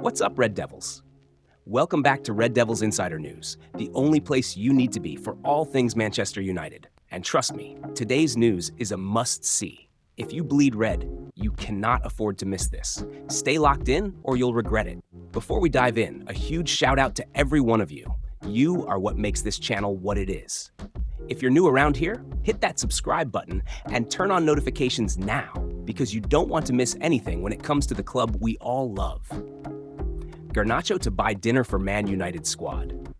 What's up, Red Devils? Welcome back to Red Devils Insider News, the only place you need to be for all things Manchester United. And trust me, today's news is a must-see. If you bleed red, you cannot afford to miss this. Stay locked in or you'll regret it. Before we dive in, a huge shout out to every one of you. You are what makes this channel what it is. If you're new around here, hit that subscribe button and turn on notifications now because you don't want to miss anything when it comes to the club we all love. Garnacho to buy dinner for Man United squad.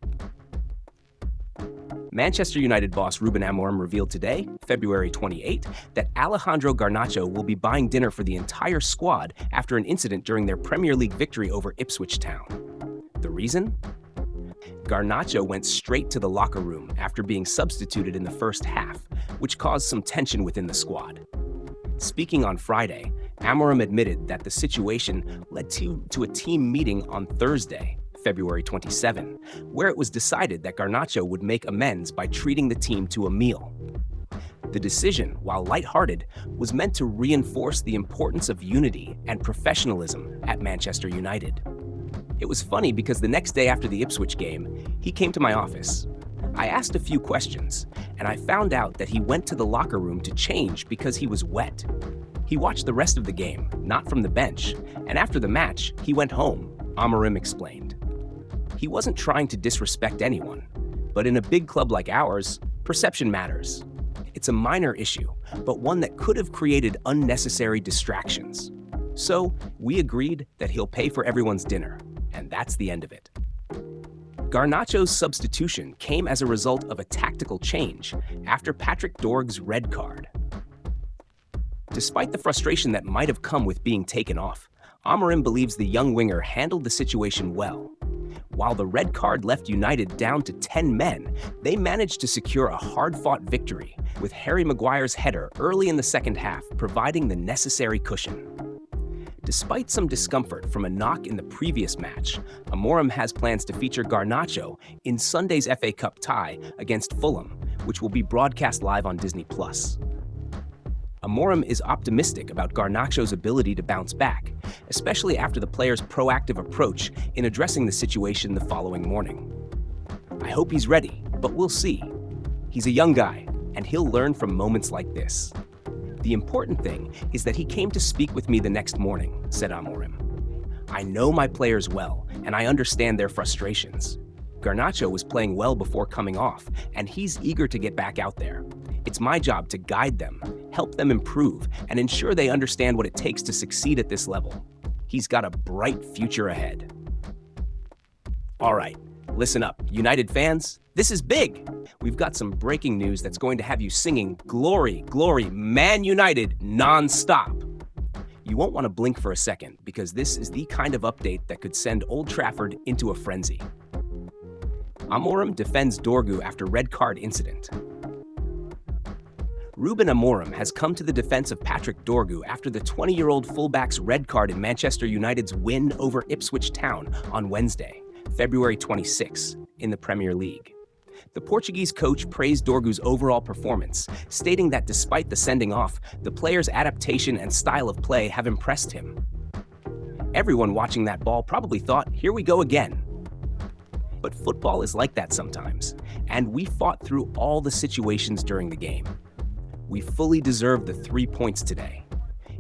Manchester United boss Ruben Amorim revealed today, February 28, that Alejandro Garnacho will be buying dinner for the entire squad after an incident during their Premier League victory over Ipswich Town. The reason? Garnacho went straight to the locker room after being substituted in the first half, which caused some tension within the squad. Speaking on Friday, Amorim admitted that the situation led to a team meeting on Thursday, February 27, where it was decided that Garnacho would make amends by treating the team to a meal. The decision, while lighthearted, was meant to reinforce the importance of unity and professionalism at Manchester United. It was funny because the next day after the Ipswich game, he came to my office. I asked a few questions, and I found out that he went to the locker room to change because he was wet. He watched the rest of the game, not from the bench, and after the match, he went home, Amorim explained. He wasn't trying to disrespect anyone, but in a big club like ours, perception matters. It's a minor issue, but one that could have created unnecessary distractions. So, we agreed that he'll pay for everyone's dinner, and that's the end of it. Garnacho's substitution came as a result of a tactical change after Patrick Dorg's red card. Despite the frustration that might have come with being taken off, Amorim believes the young winger handled the situation well. While the red card left United down to 10 men, they managed to secure a hard-fought victory, with Harry Maguire's header early in the second half providing the necessary cushion. Despite some discomfort from a knock in the previous match, Amorim has plans to feature Garnacho in Sunday's FA Cup tie against Fulham, which will be broadcast live on Disney+. Amorim is optimistic about Garnacho's ability to bounce back, especially after the player's proactive approach in addressing the situation the following morning. I hope he's ready, but we'll see. He's a young guy, and he'll learn from moments like this. The important thing is that he came to speak with me the next morning, said Amorim. I know my players well, and I understand their frustrations. Garnacho was playing well before coming off, and he's eager to get back out there. It's my job to guide them, help them improve, and ensure they understand what it takes to succeed at this level. He's got a bright future ahead. All right, listen up, United fans. This is big! We've got some breaking news that's going to have you singing Glory, Glory, Man United non-stop. You won't want to blink for a second because this is the kind of update that could send Old Trafford into a frenzy. Amorim defends Dorgu after red card incident. Ruben Amorim has come to the defense of Patrick Dorgu after the 20-year-old fullback's red card in Manchester United's win over Ipswich Town on Wednesday, February 26, in the Premier League. The Portuguese coach praised Dorgu's overall performance, stating that despite the sending off, the player's adaptation and style of play have impressed him. Everyone watching that ball probably thought, here we go again. But football is like that sometimes, and we fought through all the situations during the game. We fully deserve the 3 points today.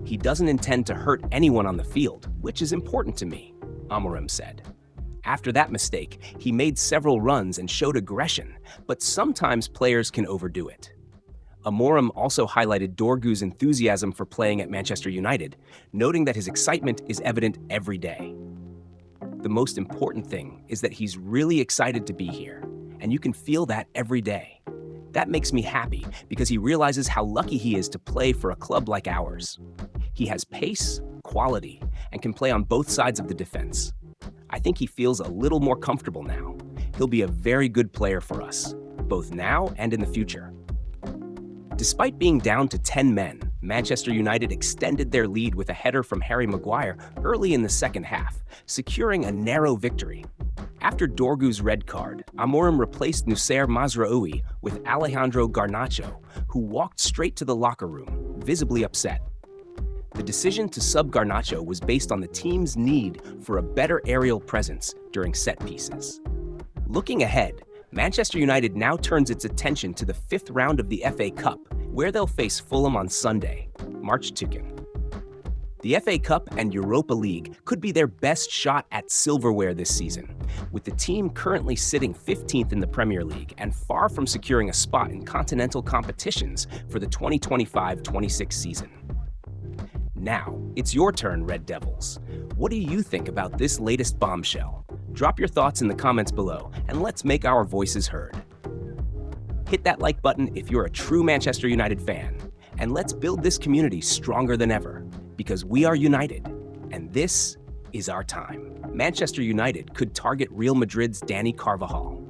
He doesn't intend to hurt anyone on the field, which is important to me, Amorim said. After that mistake, he made several runs and showed aggression, but sometimes players can overdo it. Amorim also highlighted Dorgu's enthusiasm for playing at Manchester United, noting that his excitement is evident every day. The most important thing is that he's really excited to be here, and you can feel that every day. That makes me happy because he realizes how lucky he is to play for a club like ours. He has pace, quality, and can play on both sides of the defense. I think he feels a little more comfortable now. He'll be a very good player for us, both now and in the future. Despite being down to 10 men, Manchester United extended their lead with a header from Harry Maguire early in the second half, securing a narrow victory. After Dorgu's red card, Amorim replaced Noussair Mazraoui with Alejandro Garnacho, who walked straight to the locker room, visibly upset. The decision to sub Garnacho was based on the team's need for a better aerial presence during set pieces. Looking ahead, Manchester United now turns its attention to the fifth round of the FA Cup, where they'll face Fulham on Sunday, March 2nd. The FA Cup and Europa League could be their best shot at silverware this season, with the team currently sitting 15th in the Premier League and far from securing a spot in continental competitions for the 2025-26 season. Now, it's your turn, Red Devils. What do you think about this latest bombshell? Drop your thoughts in the comments below, and let's make our voices heard. Hit that like button if you're a true Manchester United fan, and let's build this community stronger than ever, because we are united, and this is our time. Manchester United could target Real Madrid's Dani Carvajal.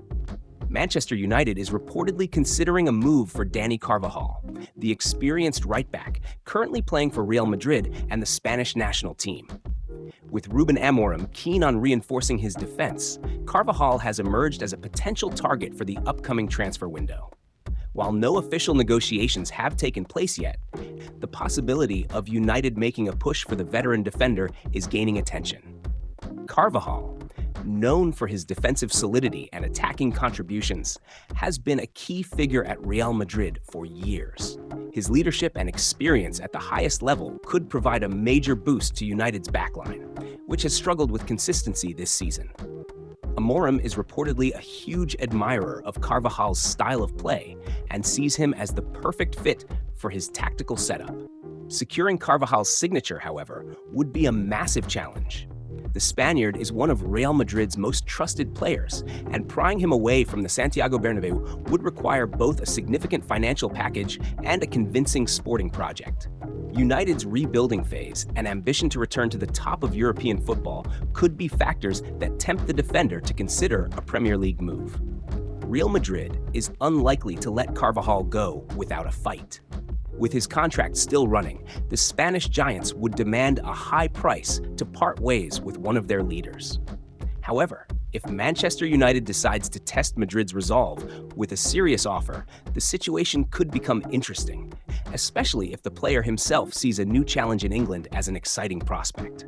Manchester United is reportedly considering a move for Dani Carvajal, the experienced right-back currently playing for Real Madrid and the Spanish national team. With Ruben Amorim keen on reinforcing his defense, Carvajal has emerged as a potential target for the upcoming transfer window. While no official negotiations have taken place yet, the possibility of United making a push for the veteran defender is gaining attention. Carvajal, known for his defensive solidity and attacking contributions, has been a key figure at Real Madrid for years. His leadership and experience at the highest level could provide a major boost to United's backline, which has struggled with consistency this season. Amorim is reportedly a huge admirer of Carvajal's style of play and sees him as the perfect fit for his tactical setup. Securing Carvajal's signature, however, would be a massive challenge. The Spaniard is one of Real Madrid's most trusted players, and prying him away from the Santiago Bernabeu would require both a significant financial package and a convincing sporting project. United's rebuilding phase and ambition to return to the top of European football could be factors that tempt the defender to consider a Premier League move. Real Madrid is unlikely to let Carvajal go without a fight. With his contract still running, the Spanish giants would demand a high price to part ways with one of their leaders. However, if Manchester United decides to test Madrid's resolve with a serious offer, the situation could become interesting, especially if the player himself sees a new challenge in England as an exciting prospect.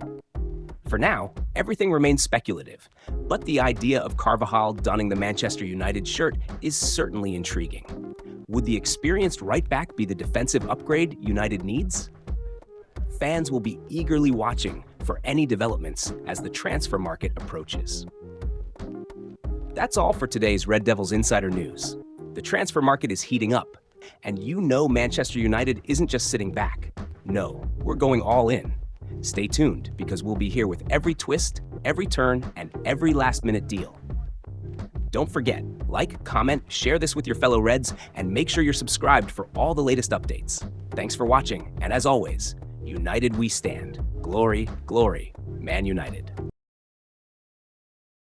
For now, everything remains speculative, but the idea of Carvajal donning the Manchester United shirt is certainly intriguing. Would the experienced right-back be the defensive upgrade United needs? Fans will be eagerly watching for any developments as the transfer market approaches. That's all for today's Red Devils Insider News. The transfer market is heating up, and you know Manchester United isn't just sitting back. No, we're going all in. Stay tuned, because we'll be here with every twist, every turn, and every last-minute deal. Don't forget, like, comment, share this with your fellow Reds, and make sure you're subscribed for all the latest updates. Thanks for watching, and as always, united we stand. Glory, glory, Man United.